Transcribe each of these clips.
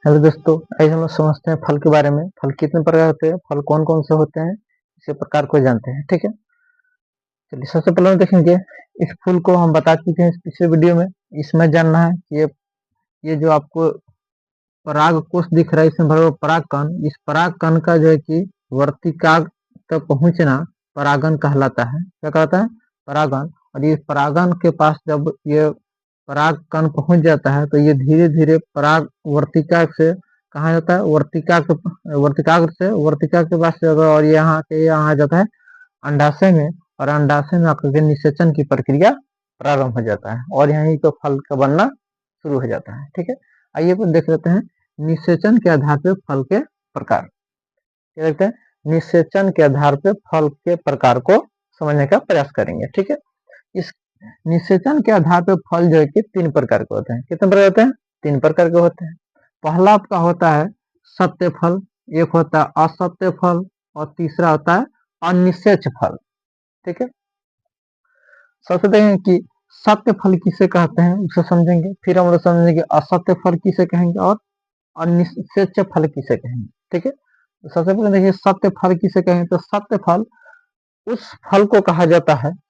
Hello दोस्तों, आज हम लोग समझते हैं फल के बारे में। फल कितने प्रकार होते हैं, फल कौन कौन से होते हैं, इसी प्रकार को जानते हैं। ठीक है, चलिए सबसे पहले हम देखेंगे इस फूल को हम बता चुके हैं इस पिछले वीडियो में। इसमें जानना है कि ये जो आपको पराग कोष दिख रहा है, इसमें भरा हुआ पराग कण, इस पराग कण का जो है कि वर्तिकाग्र तक पहुंचना परागन कहलाता है। क्या कहलाता है? परागन। और ये परागन के पास जब ये पराग कण पहुंच जाता है तो ये धीरे धीरे पराग वर्तिका से कहा जाता है, वर्तिकाग्र से वर्तिका के पास जाता है और यहाँ आ जाता है अंडाशय में। और अंडाशय में आकर के निषेचन की प्रक्रिया प्रारंभ हो जाता है और यहीं तो फल का बनना शुरू हो जाता है। ठीक है, आइए देख लेते हैं निषेचन के आधार पर फल के प्रकार। क्या देखते हैं? निषेचन के आधार पर फल के प्रकार को समझने का प्रयास करेंगे। ठीक है, इस निषेचन के आधार पर फल जो है कि 3 प्रकार के होते हैं। कितने प्रकार होते हैं? 3 प्रकार के होते हैं। पहला आपका होता है सत्य फल, एक होता है असत्य फल और तीसरा होता है अनिषेच फल। ठीक है, सबसे देखें कि सत्य फल किसे कहते हैं उसे समझेंगे, फिर हम लोग समझेंगे असत्य फल किसे कहेंगे और अनिषेच फल किसे कहेंगे। ठीक है, तो सबसे पहले देखिए सत्य फल किसे कहेंगे। तो सत्य फल उस फल को कहा जाता है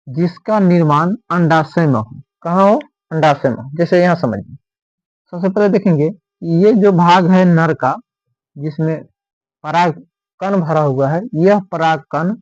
जिसका निर्माण अंडाशय में हो। कहाँ हो? अंडाशय में। जैसे यहाँ समझिए, सबसे पहले देखेंगे ये जो भाग है नर का जिसमें पराग कण भरा हुआ है, यह पराग कण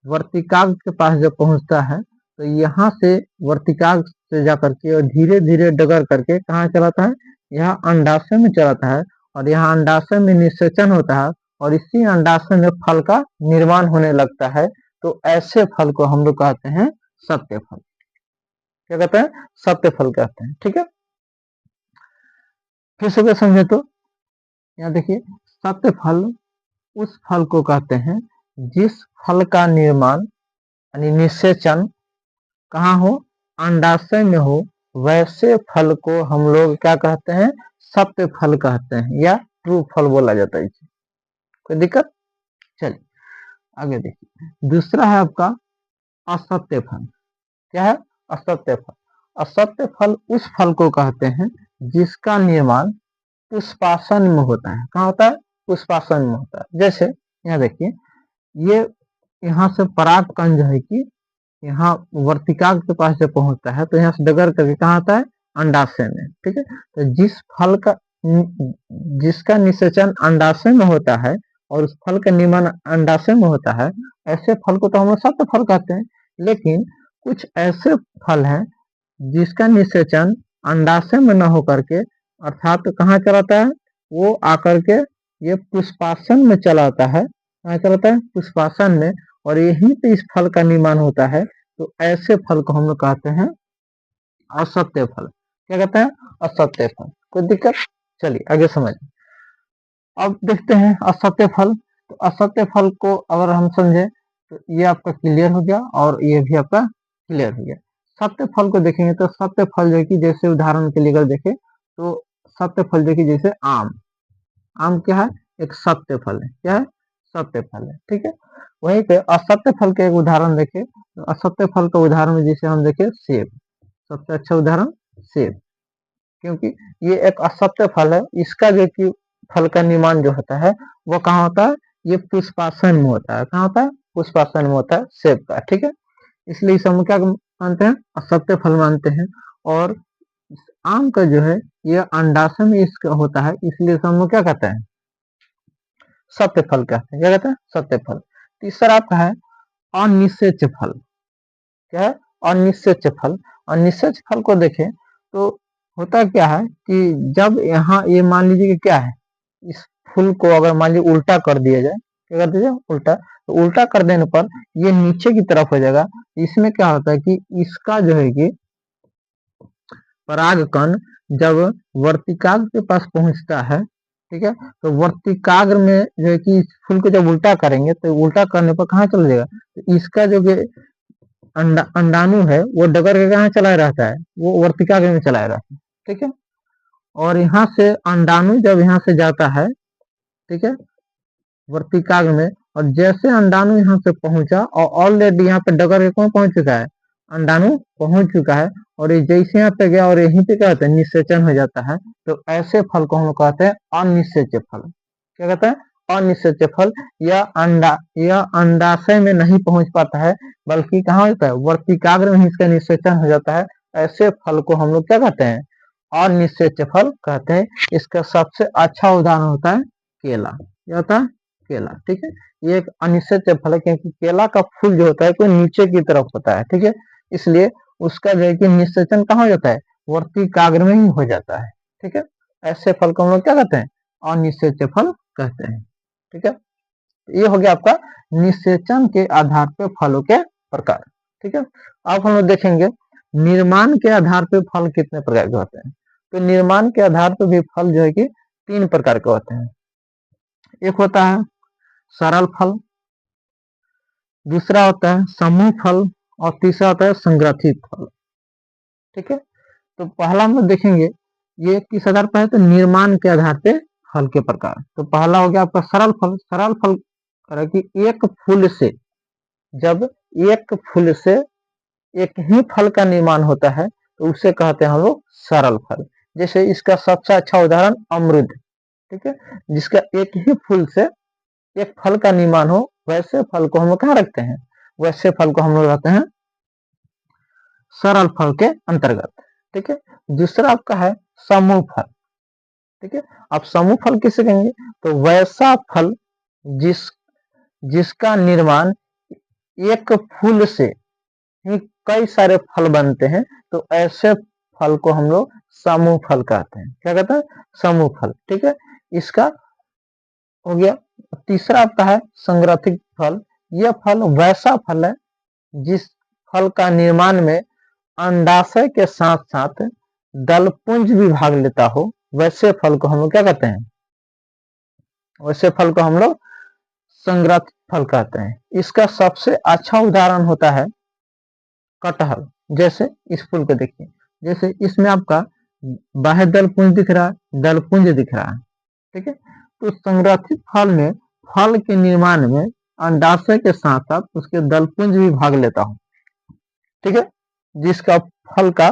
वर्तिकाग्र के पास जब पहुंचता है तो यहाँ से वर्तिकाग्र से जाकर के और धीरे धीरे डगर करके कहाँ चलाता है? यहाँ अंडाशय में चलाता है और यहाँ अंडाशय में निषेचन होता है और इसी अंडाशय में फल का निर्माण होने लगता है। तो ऐसे फल को हम लोग कहते हैं सत्य फल। क्या कहते हैं? सत्य फल कहते हैं। ठीक है, फिर से समझे तो यहाँ देखिए सत्य फल उस फल को कहते हैं जिस फल का निर्माण यानी निषेचन कहाँ हो? अंडाशय में हो। वैसे फल को हम लोग क्या कहते हैं? सत्य फल कहते हैं या ट्रू फल बोला जाता है। कोई दिक्कत? चलिए आगे देखिए, दूसरा है आपका असत्य फल। क्या है? असत्य फल। असत्य फल उस फल को कहते हैं जिसका निर्माण पुष्पासन में होता है। कहाँ होता है? पुष्पासन में होता है। जैसे यहाँ देखिए, ये यहाँ से पराग कण जो है कि यहाँ वर्तिकाग्र के पास जब पहुंचता है तो यहाँ से डगर करके कहाँ आता है? अंडाशय में। ठीक है, तो जिस फल का जिसका निषेचन अंडाशय में होता है और उस फल का निर्माण अंडाशय में होता है, ऐसे फल को तो हम लोग सत्य फल कहते हैं। लेकिन कुछ ऐसे फल हैं जिसका निषेचन अंडाशय में न होकर के अर्थात कहाँ चलाता है? वो आकर के ये पुष्पासन में चलाता है। कहाँ चलाता है? पुष्पासन में। और यहीं पे इस फल का निर्माण होता है। तो ऐसे फल को हम लोग कहते हैं असत्य फल। क्या कहते हैं? असत्य फल। कोई दिक्कत? चलिए आगे समझ। अब देखते हैं असत्य फल। तो असत्य फल को अगर हम समझे तो ये आपका क्लियर हो गया और ये भी आपका क्लियर हो गया। सत्य फल को देखेंगे तो सत्य फल जो कि जैसे उदाहरण के लिए अगर देखें तो सत्य फल जो कि जैसे आम। आम क्या है? एक सत्य फल है। क्या है? सत्य फल है। ठीक है, वहीं पे असत्य फल के एक उदाहरण देखें तो असत्य फल का उदाहरण में जैसे हम देखें सेब, सबसे अच्छा उदाहरण सेब, क्योंकि ये एक असत्य फल है। इसका जो कि फल का निर्माण जो होता है वो कहाँ होता है? ये पुष्पासन में होता है। कहाँ होता है? पुष्पासन में होता है सेब का। ठीक है, इसलिए इसे हम क्या मानते हैं? असत्य फल मानते हैं। और आम का जो है ये अंडाशय में इसका होता है, इसलिए हम लोग क्या कहते हैं? सत्य फल कहते हैं। क्या कहते हैं? सत्य फल। तीसरा आपका है अनिषेच फल। क्या है? अनिषेच फल। अनिषेच फल को देखें तो होता क्या है कि जब यहाँ ये मान लीजिए कि क्या है, इस फूल को अगर मान लीजिए उल्टा कर दिया जाए, क्या कर दीजिए? उल्टा। तो उल्टा कर देने पर ये नीचे की तरफ हो जाएगा। इसमें क्या होता है कि इसका जो है कि पराग कण जब वर्तिकाग्र के पास पहुंचता है, ठीक है, तो वर्तिकाग्र में जो है कि इस फूल को जब उल्टा करेंगे तो उल्टा करने पर कहाँ चला जाएगा? तो इसका जो अंडाणु है वो डगर के कहाँ चलाया रहता है? वो वर्तिकाग्र में चलाया रहता है। ठीक है, और यहाँ से अंडाणु जब यहाँ से जाता है, ठीक है, वर्तिकाग्र में, और जैसे अंडाणु यहाँ से पहुंचा और ऑलरेडी यहाँ पे डगर के कौन पहुंच चुका है? अंडाणु पहुंच चुका है और ये जैसे यहाँ पे गया और यहीं पे क्या होता है, निषेचन हो जाता है, तो ऐसे फल को हम कहते हैं अनिषेच्य फल। क्या कहते हैं? अनिषेच्य फल। यह अंडाशय में नहीं पहुंच पाता है, बल्कि कहाँ होता है, वर्तिकाग्र में इसका निषेचन हो जाता है। ऐसे फल को हम लोग क्या कहते हैं, अनिषेच्य फल कहते हैं। इसका सबसे अच्छा उदाहरण होता है केला। क्या होता है? केला। ठीक है, ये एक अनिषेच्य फल है, क्योंकि केला का फूल जो होता है कोई नीचे की तरफ होता है। ठीक है, इसलिए उसका जो है कि निषेचन कहाँ हो जाता है, वर्तिकाग्र में ही हो जाता है। ठीक है, ऐसे फल को हम लोग क्या कहते हैं, अनिषेच्य फल कहते हैं। ठीक है, ये हो गया आपका निषेचन के आधार पर फलों के प्रकार। ठीक है, अब हम लोग देखेंगे निर्माण के आधार पर फल कितने प्रकार के होते हैं। तो निर्माण के आधार पर भी फल जो है कि 3 प्रकार के होते हैं। एक होता है सरल फल, दूसरा होता है समूह फल और तीसरा होता है संग्रथित फल। ठीक है, तो पहला हम लोग देखेंगे ये किस आधार पर है, तो निर्माण के आधार पे फल के प्रकार। तो पहला हो गया आपका सरल फल। सरल फल कि एक फूल से, जब एक फूल से एक ही फल का निर्माण होता है तो उसे कहते हैं हम लोग सरल फल। जैसे इसका सबसे अच्छा उदाहरण अमरूद। ठीक है, जिसका एक ही फूल से एक फल का निर्माण हो, वैसे फल को हम लोग कहाँ रखते हैं, वैसे फल को हम लोग रखते हैं सरल फल के अंतर्गत। ठीक है, दूसरा आपका है समूह फल। ठीक है, आप समूह फल किसे कहेंगे, तो वैसा फल जिसका निर्माण एक फूल से ही कई सारे फल बनते हैं, तो ऐसे फल को हम लोग समूह फल कहते हैं। क्या कहते हैं, समूह फल। ठीक है, इसका हो गया। तीसरा आपका है संग्रथित फल। यह फल वैसा फल है जिस फल का निर्माण में अंडाशय के साथ साथ दलपुंज भी भाग लेता हो, वैसे फल को हम लोग क्या कहते हैं, वैसे फल को हम लोग संग्रथित फल कहते हैं। इसका सबसे अच्छा उदाहरण होता है कटहल। जैसे इस फूल को देखिए, जैसे इसमें आपका बाह्य दलपुंज दिख रहा है, दलपुंज दिख रहा है। ठीक है, तो संग्रथित फल में फल के निर्माण में अंडाशय के साथ साथ उसके दलपुंज भी भाग लेता हूँ। ठीक है, जिसका फल का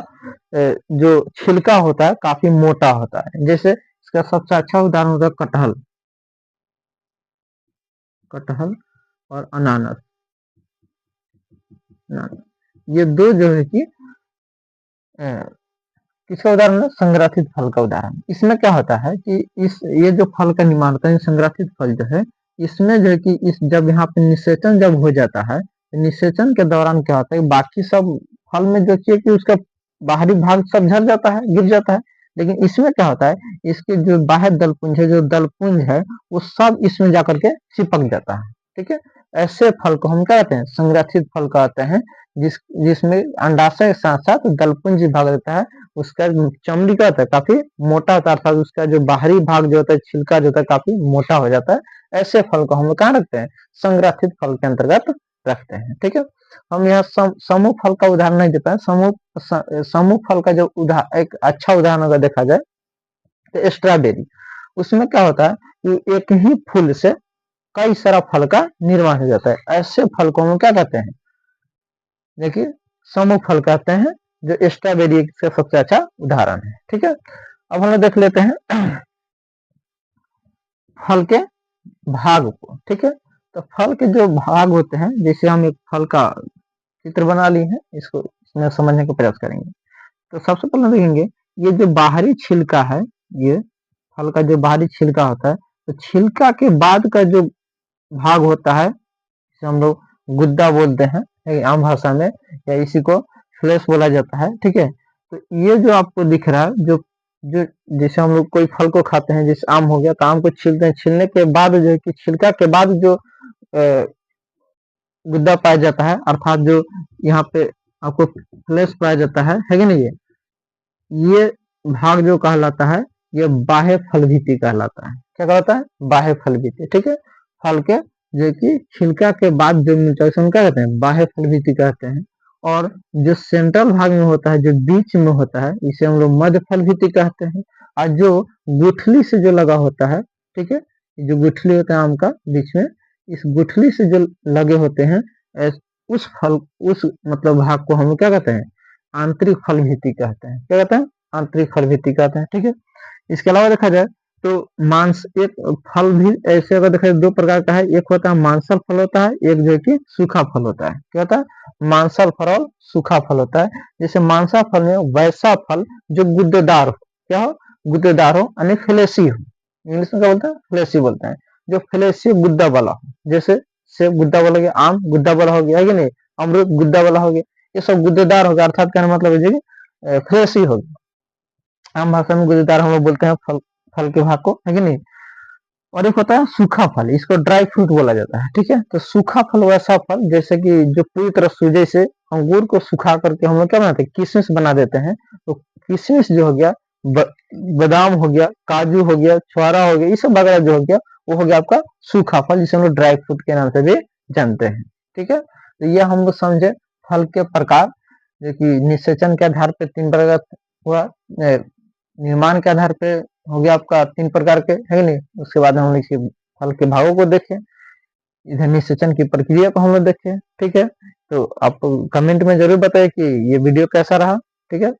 जो छिलका होता है काफी मोटा होता है। जैसे इसका सबसे अच्छा उदाहरण होता है कटहल, कटहल और अनानास। ये दो जो है कि किसका उदाहरण है, संग्रथित फल का उदाहरण। इसमें क्या होता है कि ये जो फल का निर्माण होता है संग्रथित फल जो है, इसमें जो है कि इस जब यहाँ पे निषेचन जब हो जाता है, निषेचन के दौरान क्या होता है, बाकी सब फल में जो चाहिए कि उसका बाहरी भाग सब झड़ जाता है, गिर जाता है, लेकिन इसमें क्या होता है, इसके जो बाह्य दलपुंज है, जो दलपुंज है, वो सब इसमें जाकर के चिपक जाता है। ठीक है, ऐसे फल को हम क्या कहते हैं, संग्रथित फल कहते हैं, जिसमें अंडाशय के साथ साथ दलपुंज भाग रहता है। उसका चमड़ी का होता है काफी मोटा होता है, अर्थात उसका जो बाहरी भाग जो होता है, छिलका जो होता है काफी मोटा हो जाता है। ऐसे फल को हम लोग कहाँ रखते हैं, संग्रथित फल के अंतर्गत रखते हैं। ठीक है, हम यहाँ समूह फल का उदाहरण नहीं देता है। समूह फल का जो एक अच्छा उदाहरण अगर देखा जाए तो स्ट्रॉबेरी। उसमें क्या होता है कि एक ही फूल से कई सारा फल का निर्माण हो जाता है। ऐसे फल को हम क्या कहते हैं, देखिए समूह फल कहते हैं, जो स्ट्रॉबेरी का सबसे अच्छा उदाहरण है। ठीक है, अब हम लोग देख लेते हैं फल के भाग को। ठीक है, तो फल के जो भाग होते हैं, जैसे हम एक फल का चित्र बना लिए हैं, इसको इसमें समझने का प्रयास करेंगे। तो सबसे पहले देखेंगे ये जो बाहरी छिलका है, ये फल का जो बाहरी छिलका होता है, तो छिलका के बाद का जो भाग होता है, जिसे हम लोग गुद्दा बोलते हैं आम भाषा में, या इसी को फ्लेश बोला जाता है। ठीक है, तो ये जो आपको दिख रहा है, जो जो जैसे हम लोग कोई फल को खाते हैं, जैसे आम हो गया, तो आम को छीलते हैं, छीलने के बाद जो है कि छिलका के बाद जो गुद्दा पाया जाता है, अर्थात जो यहाँ पे आपको फ्लेश पाया जाता है कि नहीं, ये भाग जो कहलाता है, ये बाह्य फलभित्ति कहलाता है। क्या कहलाता है, बाह्य फलभित्ति। ठीक है, फल के जो कि छिलका के बाद जो मिलता है उसको क्या कहते हैं, बाह्य फलभित्ति कहते हैं। और जो सेंट्रल भाग में होता है, जो बीच में होता है, इसे हम लोग मध्य फलभित्ति कहते हैं। और जो गुठली से जो लगा होता है, ठीक है, जो गुठली होता है आम का बीच में, इस गुठली से जो लगे होते हैं उस फल उस मतलब भाग को हम क्या कहते हैं, आंतरिक फल भित्ति कहते हैं। क्या कहते हैं, आंतरिक फल भित्ति कहते हैं। ठीक है, इसके अलावा देखा जाए तो मांस एक फल भी ऐसे अगर देखा जाए दो प्रकार का है, एक होता है मांसल फल होता है, एक जो है कि सूखा फल होता है। क्या होता है, मांसल फल और सूखा फल होता है। जैसे मांसा फल में वैसा फल जो गुद्देदार हो, क्या हो, गुद्देदार हो यानी फ्लेशी हो, इंग्लिश में क्या बोलते हैं, फ्लेशी बोलते हैं, जो फ्लेशी गुद्दा वाला हो। जैसे सेब गुद्दा वाला हो गया, आम गुद्दा वाला हो गया है कि नहीं, अमरूद गुद्दा वाला हो गया, ये सब गुद्देदार हो गया, अर्थात कहने मतलब है जी फ्रेश ही हो गया। आम भाषा में गुद्देदार हम लोग बोलते हैं फल, फल के भाग को, है कि नहीं। और एक होता है सूखा फल, इसको ड्राई फ्रूट बोला जाता है। ठीक है, तो सूखा फल वैसा फल जैसे कि जो पूरी तरह सूजे से अंगूर को सुखा करके हम लोग क्या बनाते हैं, किशमिश बना देते हैं। तो किशमिश जो हो गया, बादाम हो गया, काजू हो गया, छुआरा हो गया, ये सब वगैरह जो हो गया वो हो गया आपका सूखा फल, जिसे हम लोग ड्राई फ्रूट के नाम से भी जानते हैं। ठीक है, तो ये हम लोग समझे फल के प्रकार, जो कि निषेचन के आधार पर 3 प्रकार हुआ, निर्माण के आधार पे हो गया आपका 3 प्रकार के, है नहीं। उसके बाद हम लोग फल के भागों को देखे, इधर निषेचन की प्रक्रिया को हम लोग देखे। ठीक है, तो आप कमेंट में जरूर बताइए कि ये वीडियो कैसा रहा। ठीक है।